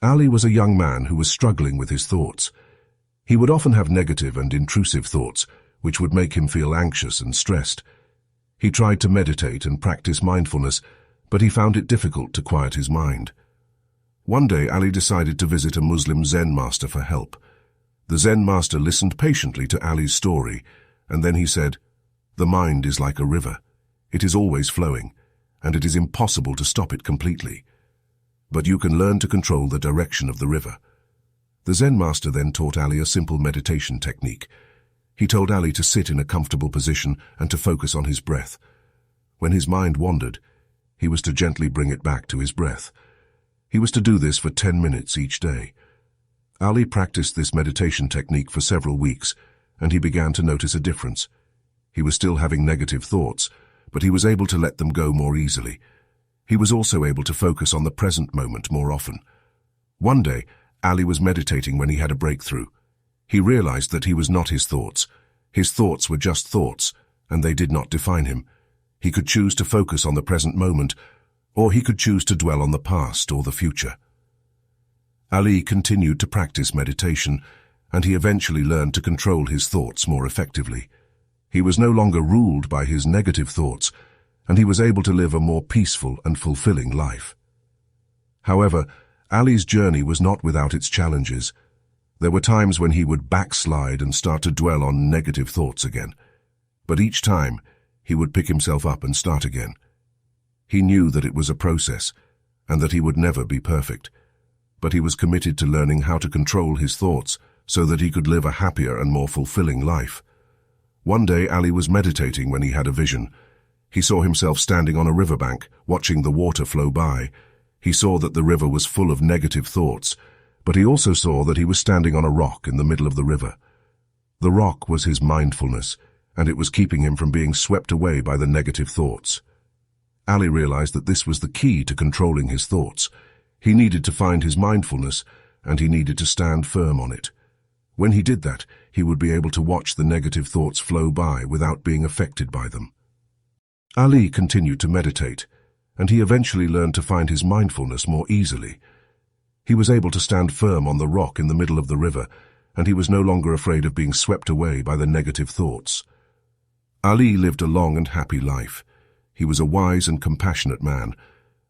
Ali was a young man who was struggling with his thoughts. He would often have negative and intrusive thoughts, which would make him feel anxious and stressed. He tried to meditate and practice mindfulness, but he found it difficult to quiet his mind. One day, Ali decided to visit a Muslim Zen master for help. The Zen master listened patiently to Ali's story, and then he said, "The mind is like a river. It is always flowing, and it is impossible to stop it completely. But you can learn to control the direction of the river." The Zen master then taught Ali a simple meditation technique. He told Ali to sit in a comfortable position and to focus on his breath. When his mind wandered, he was to gently bring it back to his breath. He was to do this for 10 minutes each day. Ali practiced this meditation technique for several weeks, and he began to notice a difference. He was still having negative thoughts, but he was able to let them go more easily. He was also able to focus on the present moment more often. One day, Ali was meditating when he had a breakthrough. He realized that he was not his thoughts. His thoughts were just thoughts, and they did not define him. He could choose to focus on the present moment, or he could choose to dwell on the past or the future. Ali continued to practice meditation, and he eventually learned to control his thoughts more effectively. He was no longer ruled by his negative thoughts, and he was able to live a more peaceful and fulfilling life. However, Ali's journey was not without its challenges. There were times when he would backslide and start to dwell on negative thoughts again. But each time, he would pick himself up and start again. He knew that it was a process, and that he would never be perfect. But he was committed to learning how to control his thoughts so that he could live a happier and more fulfilling life. One day, Ali was meditating when he had a vision. He saw himself standing on a riverbank, watching the water flow by. He saw that the river was full of negative thoughts, but he also saw that he was standing on a rock in the middle of the river. The rock was his mindfulness, and it was keeping him from being swept away by the negative thoughts. Ali realized that this was the key to controlling his thoughts. He needed to find his mindfulness, and he needed to stand firm on it. When he did that, he would be able to watch the negative thoughts flow by without being affected by them. Ali continued to meditate, and he eventually learned to find his mindfulness more easily. He was able to stand firm on the rock in the middle of the river, and he was no longer afraid of being swept away by the negative thoughts. Ali lived a long and happy life. He was a wise and compassionate man,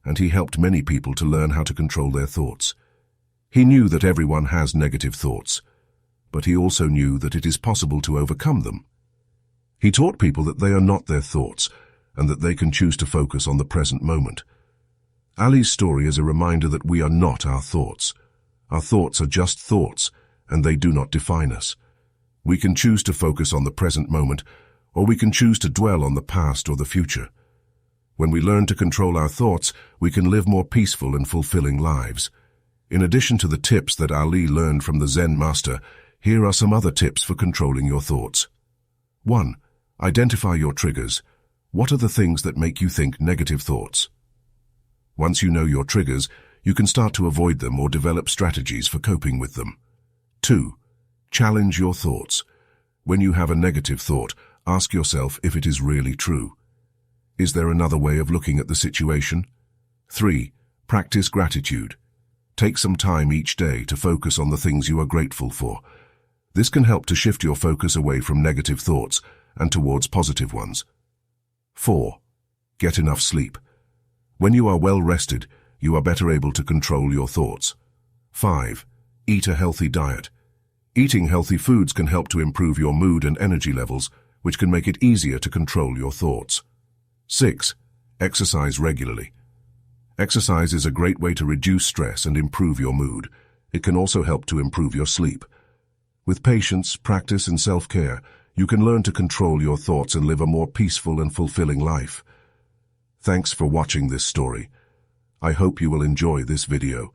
and he helped many people to learn how to control their thoughts. He knew that everyone has negative thoughts, but he also knew that it is possible to overcome them. He taught people that they are not their thoughts, and that they can choose to focus on the present moment. Ali's story is a reminder that we are not our thoughts. Our thoughts are just thoughts, and they do not define us. We can choose to focus on the present moment, or we can choose to dwell on the past or the future. When we learn to control our thoughts, we can live more peaceful and fulfilling lives. In addition to the tips that Ali learned from the Zen master, here are some other tips for controlling your thoughts. 1. Identify your triggers. What are the things that make you think negative thoughts? Once you know your triggers, you can start to avoid them or develop strategies for coping with them. 2. Challenge your thoughts. When you have a negative thought, ask yourself if it is really true. Is there another way of looking at the situation? 3. Practice gratitude. Take some time each day to focus on the things you are grateful for. This can help to shift your focus away from negative thoughts and towards positive ones. 4. Get enough sleep. When you are well rested, you are better able to control your thoughts. 5. Eat a healthy diet. Eating healthy foods can help to improve your mood and energy levels, which can make it easier to control your thoughts. 6. Exercise regularly. Exercise is a great way to reduce stress and improve your mood. It can also help to improve your sleep. With patience, practice, and self-care, you can learn to control your thoughts and live a more peaceful and fulfilling life. Thanks for watching this story. I hope you will enjoy this video.